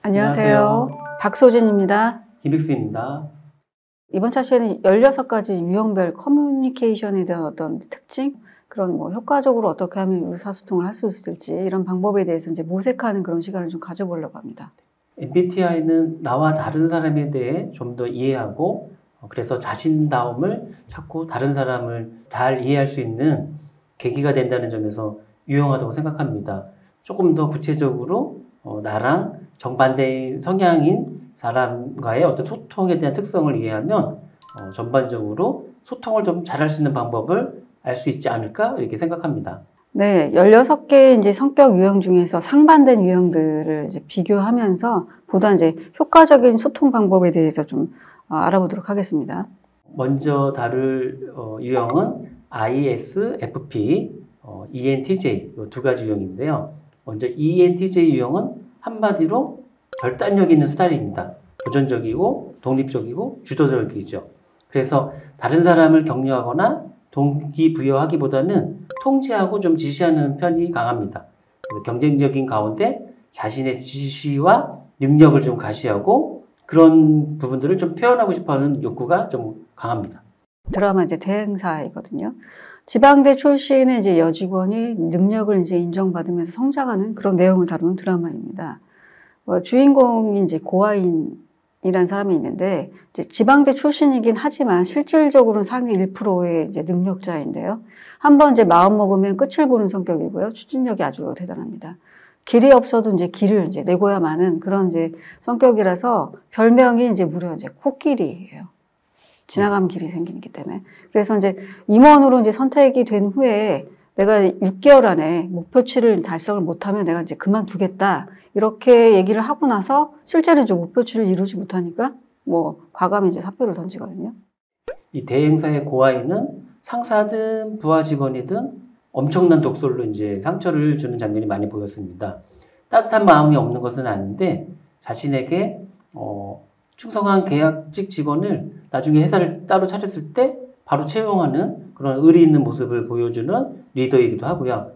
안녕하세요. 박소진입니다. 김익수입니다. 이번 차시에는 16가지 유형별 커뮤니케이션에 대한 어떤 특징, 그런 효과적으로 어떻게 하면 의사소통을 할 수 있을지 이런 방법에 대해서 이제 모색하는 그런 시간을 좀 가져보려고 합니다. MBTI는 나와 다른 사람에 대해 좀 더 이해하고 그래서 자신다움을 찾고 다른 사람을 잘 이해할 수 있는 계기가 된다는 점에서 유용하다고 생각합니다. 조금 더 구체적으로 나랑 정반대인 성향인 사람과의 어떤 소통에 대한 특성을 이해하면 전반적으로 소통을 좀 잘할 수 있는 방법을 알 수 있지 않을까 이렇게 생각합니다. 네, 16개의 이제 성격 유형 중에서 상반된 유형들을 이제 비교하면서 보다 이제 효과적인 소통 방법에 대해서 좀 알아보도록 하겠습니다. 먼저 다룰 유형은 ISFP, ENTJ 이 두 가지 유형인데요. 먼저 ENTJ 유형은 한마디로 결단력 있는 스타일입니다. 도전적이고 독립적이고 주도적이죠. 그래서 다른 사람을 격려하거나 동기부여하기보다는 통제하고 좀 지시하는 편이 강합니다. 경쟁적인 가운데 자신의 지시와 능력을 좀 가시하고 그런 부분들을 좀 표현하고 싶어하는 욕구가 좀 강합니다. 드라마 이제 대행사이거든요. 지방대 출신의 이제 여직원이 능력을 이제 인정받으면서 성장하는 그런 내용을 다루는 드라마입니다. 주인공이 이제 고아인이라는 사람이 있는데 이제 지방대 출신이긴 하지만 실질적으로는 상위 1%의 이제 능력자인데요. 한번 이제 마음 먹으면 끝을 보는 성격이고요. 추진력이 아주 대단합니다. 길이 없어도 이제 길을 이제 내고야만은 그런 이제 성격이라서 별명이 이제 무려 이제 코끼리예요. 지나가면 길이 생기기 때문에. 그래서 이제 임원으로 이제 선택이 된 후에 내가 6개월 안에 목표치를 달성을 못하면 내가 이제 그만두겠다. 이렇게 얘기를 하고 나서 실제로 이제 목표치를 이루지 못하니까 과감히 이제 사표를 던지거든요. 이 대행사의 고아인은 상사든 부하 직원이든 엄청난 독설로 이제 상처를 주는 장면이 많이 보였습니다. 따뜻한 마음이 없는 것은 아닌데 자신에게 충성한 계약직 직원을 나중에 회사를 따로 차렸을 때 바로 채용하는 그런 의리 있는 모습을 보여주는 리더이기도 하고요.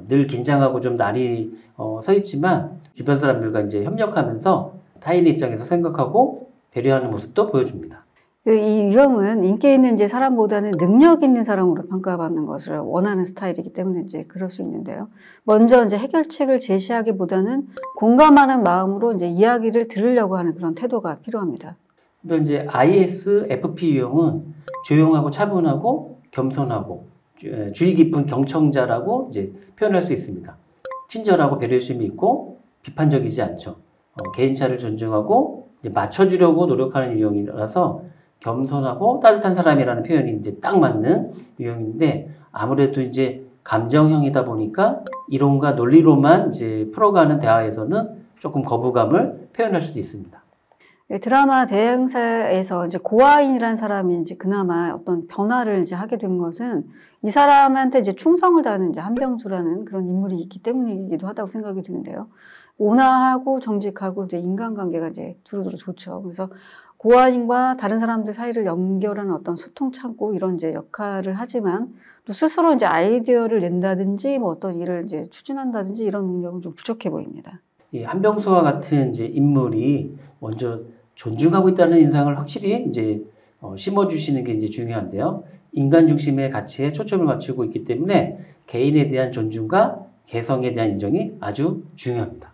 늘 긴장하고 좀 날이 서 있지만 주변 사람들과 이제 협력하면서 타인의 입장에서 생각하고 배려하는 모습도 보여줍니다. 이 유형은 인기 있는 이제 사람보다는 능력 있는 사람으로 평가받는 것을 원하는 스타일이기 때문에 이제 그럴 수 있는데요. 먼저 이제 해결책을 제시하기보다는 공감하는 마음으로 이제 이야기를 들으려고 하는 그런 태도가 필요합니다. 이제 ISFP 유형은 조용하고 차분하고 겸손하고 주의 깊은 경청자라고 이제 표현할 수 있습니다. 친절하고 배려심이 있고 비판적이지 않죠. 개인차를 존중하고 이제 맞춰주려고 노력하는 유형이라서 겸손하고 따뜻한 사람이라는 표현이 이제 딱 맞는 유형인데 아무래도 이제 감정형이다 보니까 이론과 논리로만 이제 풀어가는 대화에서는 조금 거부감을 표현할 수도 있습니다. 드라마 대행사에서 이제 고아인이라는 사람이 이제 그나마 어떤 변화를 이제 하게 된 것은 이 사람한테 이제 충성을 다하는 이제 한병수라는 그런 인물이 있기 때문이기도 하다고 생각이 드는데요. 온화하고 정직하고 이제 인간관계가 이제 두루두루 좋죠. 그래서 고아인과 다른 사람들 사이를 연결하는 어떤 소통 창구 이런 이제 역할을 하지만 또 스스로 이제 아이디어를 낸다든지 어떤 일을 이제 추진한다든지 이런 능력은 좀 부족해 보입니다. 이 한병수와 같은 이제 인물이 먼저 존중하고 있다는 인상을 확실히 이제 심어주시는 게 이제 중요한데요. 인간 중심의 가치에 초점을 맞추고 있기 때문에 개인에 대한 존중과 개성에 대한 인정이 아주 중요합니다.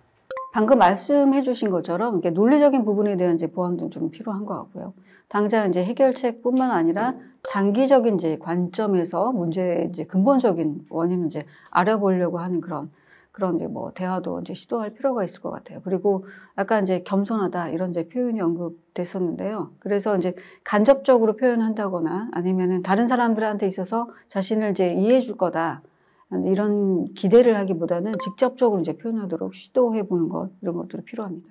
방금 말씀해 주신 것처럼 이렇게 논리적인 부분에 대한 이제 보완도 좀 필요한 것 같고요. 당장 이제 해결책뿐만 아니라 장기적인 이제 관점에서 문제의 이제 근본적인 원인을 이제 알아보려고 하는 그런 이제 대화도 이제 시도할 필요가 있을 것 같아요. 그리고 약간 이제 겸손하다 이런 이제 표현이 언급됐었는데요. 그래서 이제 간접적으로 표현한다거나 아니면은 다른 사람들한테 있어서 자신을 이제 이해해 줄 거다. 이런 기대를 하기보다는 직접적으로 이제 표현하도록 시도해 보는 것, 이런 것들이 필요합니다.